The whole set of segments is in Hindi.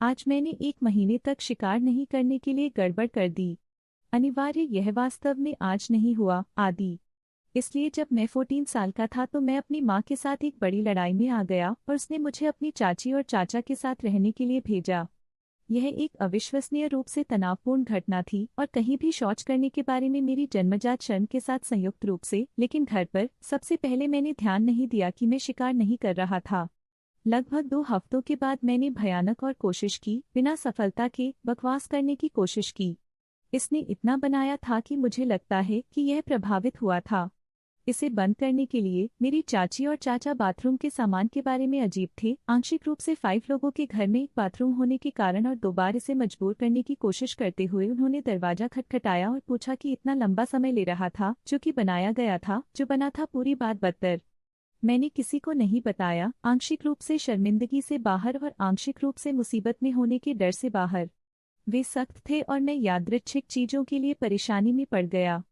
आज मैंने 1 महीने तक शिकार नहीं करने के लिए गड़बड़ कर दी। अनिवार्य यह वास्तव में आज नहीं हुआ आदि। इसलिए जब मैं 14 साल का था तो मैं अपनी माँ के साथ एक बड़ी लड़ाई में आ गया और उसने मुझे अपनी चाची और चाचा के साथ रहने के लिए भेजा। यह एक अविश्वसनीय रूप से तनावपूर्ण घटना थी और कहीं भी शौच करने के बारे में मेरी जन्मजात शर्म के साथ संयुक्त रूप से, लेकिन घर पर सबसे पहले मैंने ध्यान नहीं दिया कि मैं शिकार नहीं कर रहा था। लगभग 2 हफ्तों के बाद मैंने भयानक और कोशिश की, बिना सफलता के बकवास करने की कोशिश की। इसने इतना बनाया था कि मुझे लगता है कि यह प्रभावित हुआ था। इसे बंद करने के लिए मेरी चाची और चाचा बाथरूम के सामान के बारे में अजीब थे। आंशिक रूप से 5 लोगों के घर में एक बाथरूम होने के कारण और 2 बार इसे मजबूर करने की कोशिश करते हुए उन्होंने दरवाजा खटखटाया और पूछा कि इतना लंबा समय ले रहा था जो कि बनाया गया था, जो बना था पूरी बात बदतर। मैंने किसी को नहीं बताया, आंशिक रूप से शर्मिंदगी से बाहर और आंशिक रूप से मुसीबत में होने के डर से बाहर। वे सख्त थे और मैं यादृच्छिक चीजों के लिए परेशानी में पड़ गया।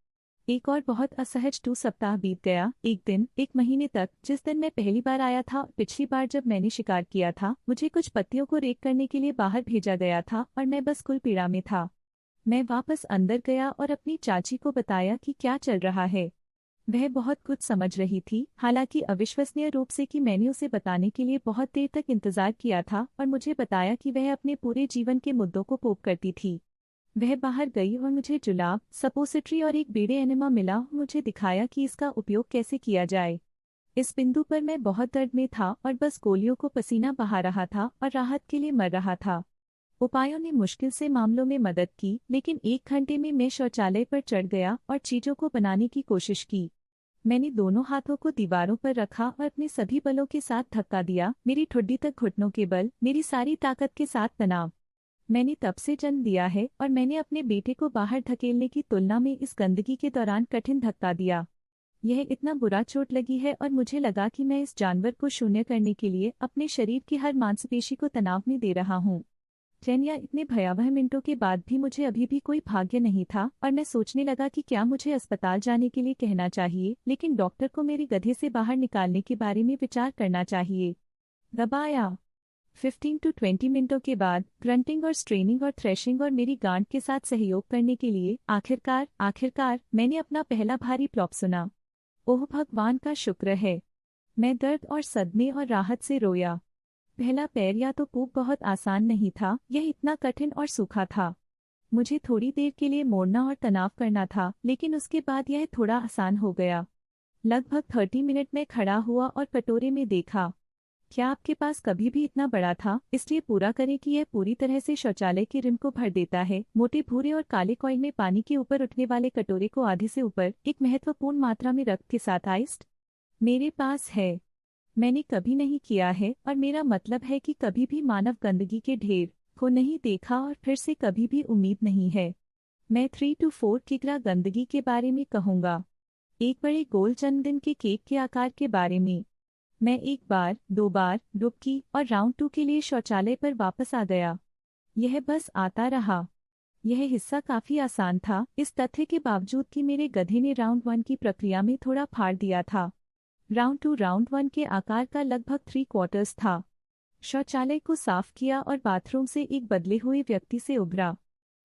एक और बहुत असहज 2 सप्ताह बीत गया, 1 दिन, 1 महीने तक, जिस दिन मैं पहली बार आया था। पिछली बार जब मैंने शिकार किया था मुझे कुछ पत्तियों को रेक करने के लिए बाहर भेजा गया था और मैं बस कुल पीड़ा में था। मैं वापस अंदर गया और अपनी चाची को बताया कि क्या चल रहा है। वह बहुत कुछ समझ रही थी, हालांकि अविश्वसनीय रूप से कि मैंने उसे बताने के लिए बहुत देर तक इंतजार किया था और मुझे बताया कि वह अपने पूरे जीवन के मुद्दों को पोप करती थी। वह बाहर गई और मुझे जुलाब, सपोसिटरी और एक बेड़े एनेमा मिला और मुझे दिखाया कि इसका उपयोग कैसे किया जाए। इस बिंदु पर मैं बहुत दर्द में था और बस गोलियों को पसीना बहा रहा था और राहत के लिए मर रहा था। उपायों ने मुश्किल से मामलों में मदद की, लेकिन 1 घंटे में मैं शौचालय पर चढ़ गया और चीजों को बनाने की कोशिश की। मैंने दोनों हाथों को दीवारों पर रखा और अपने सभी बलों के साथ धक्का दिया, मेरी ठुड्डी तक घुटनों के बल, मेरी सारी ताकत के साथ तनाव। मैंने तब से जन्म दिया है और मैंने अपने बेटे को बाहर धकेलने की तुलना में इस गंदगी के दौरान कठिन धक्का दिया। यह इतना बुरा चोट लगी है और मुझे लगा कि मैं इस जानवर को शून्य करने के लिए अपने शरीर की हर मांसपेशी को तनाव में दे रहा हूँ। या इतने भयावह मिनटों के बाद भी मुझे अभी भी कोई भाग्य नहीं था और मैं सोचने लगा कि क्या मुझे अस्पताल जाने के लिए कहना चाहिए, लेकिन डॉक्टर को मेरे गधे से बाहर निकालने के बारे में विचार करना चाहिए। दबाया। 15 to 20 मिनटों के बाद ग्रंटिंग और स्ट्रेनिंग और थ्रेशिंग और मेरी गांड के साथ सहयोग करने के लिए आखिरकार मैंने अपना पहला भारी प्लॉप सुना। ओह भगवान का शुक्र है। मैं दर्द और सदमे और राहत से रोया। पहला पैर या तो पूप बहुत आसान नहीं था, यह इतना कठिन और सूखा था। मुझे थोड़ी देर के लिए मोड़ना और तनाव करना था, लेकिन उसके बाद यह थोड़ा आसान हो गया। लगभग 30 मिनट में खड़ा हुआ और कटोरे में देखा। क्या आपके पास कभी भी इतना बड़ा था? इसलिए पूरा करें कि यह पूरी तरह से शौचालय के रिम को भर देता है। मोटे भूरे और काले कॉइन में पानी के ऊपर उठने वाले कटोरे को आधे से ऊपर एक महत्वपूर्ण मात्रा में रक्त के साथ आइस्ड मेरे पास है। मैंने कभी नहीं किया है और मेरा मतलब है कि कभी भी मानव गंदगी के ढेर को नहीं देखा और फिर से कभी भी उम्मीद नहीं है। मैं 3 to 4 किग्रा गंदगी के बारे में कहूँगा। एक बड़े गोल जन्मदिन के केक के आकार के बारे में। मैं 1 बार, 2 बार डुबकी और राउंड 2 के लिए शौचालय पर वापस आ गया। यह बस आता रहा। यह हिस्सा काफी आसान था, इस तथ्य के बावजूद कि मेरे गधे ने राउंड 1 की प्रक्रिया में थोड़ा फाड़ दिया था। राउंड 2 राउंड 1 के आकार का लगभग 3/4 था। शौचालय को साफ किया और बाथरूम से एक बदले हुए व्यक्ति से उभरा।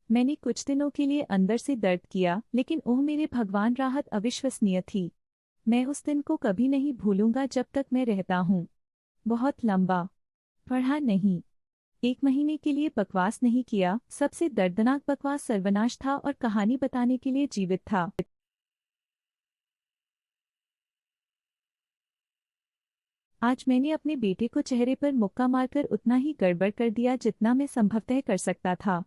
मैंने कुछ दिनों के लिए अंदर से दर्द किया, लेकिन ओह मेरे भगवान, राहत अविश्वसनीय थी। मैं उस दिन को कभी नहीं भूलूंगा जब तक मैं रहता हूँ। बहुत लंबा। पढ़ा नहीं। 1 महीने के लिए बकवास नहीं किया। सबसे दर्दनाक बकवास सर्वनाश था और कहानी बताने के लिए जीवित था। आज मैंने अपने बेटे को चेहरे पर मुक्का मारकर उतना ही गड़बड़ कर दिया जितना मैं संभवतः कर सकता था।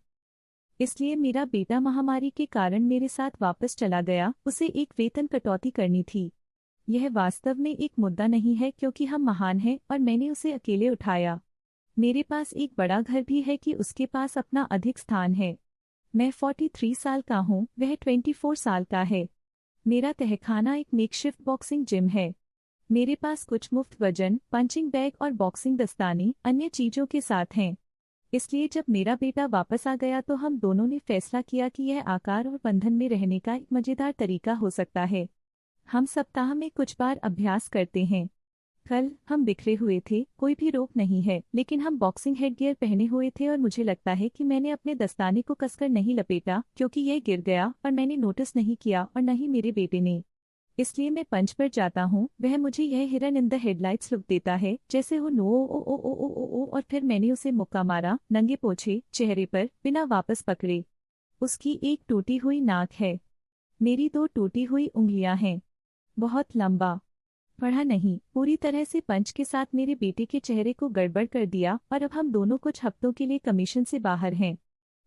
इसलिए मेरा बेटा महामारी के कारण मेरे साथ वापस चला गया। उसे एक वेतन कटौती करनी थी। यह वास्तव में एक मुद्दा नहीं है क्योंकि हम महान हैं और मैंने उसे अकेले उठाया। मेरे पास एक बड़ा घर भी है कि उसके पास अपना अधिक स्थान है। मैं 43 साल का हूँ, वह 24 साल का है। मेरा तहखाना एक मेकशिफ्ट बॉक्सिंग जिम है। मेरे पास कुछ मुफ्त वजन, पंचिंग बैग और बॉक्सिंग दस्ताने अन्य चीजों के साथ हैं। इसलिए जब मेरा बेटा वापस आ गया तो हम दोनों ने फैसला किया कि यह आकार और बंधन में रहने का एक मजेदार तरीका हो सकता है। हम सप्ताह में कुछ बार अभ्यास करते हैं। कल हम बिखरे हुए थे, कोई भी रोक नहीं है, लेकिन हम बॉक्सिंग हेडगियर पहने हुए थे और मुझे लगता है कि मैंने अपने दस्ताने को कसकर नहीं लपेटा क्योंकि यह गिर गया और मैंने नोटिस नहीं किया और न ही मेरे बेटे ने। इसलिए मैं पंच पर जाता हूँ। वह मुझे यह हिरन इन द हेडलाइट्स लुक देता है जैसे हो नो ओ, और फिर मैंने उसे मुक्का मारा नंगे पोछे चेहरे पर बिना वापस पकड़े। उसकी एक टूटी हुई नाक है, मेरी दो टूटी हुई उंगलियां हैं। बहुत लंबा पढ़ा नहीं, पूरी तरह से पंच के साथ मेरे बेटे के चेहरे को गड़बड़ कर दिया और अब हम दोनों कुछ हफ्तों के लिए कमीशन से बाहर हैं।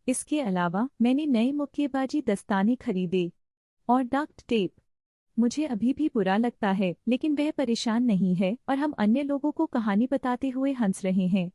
इसके अलावा मैंने नए मुक्केबाजी दस्ताने खरीदे और डक्ट टेप। मुझे अभी भी बुरा लगता है, लेकिन वह परेशान नहीं है और हम अन्य लोगों को कहानी बताते हुए हंस रहे हैं।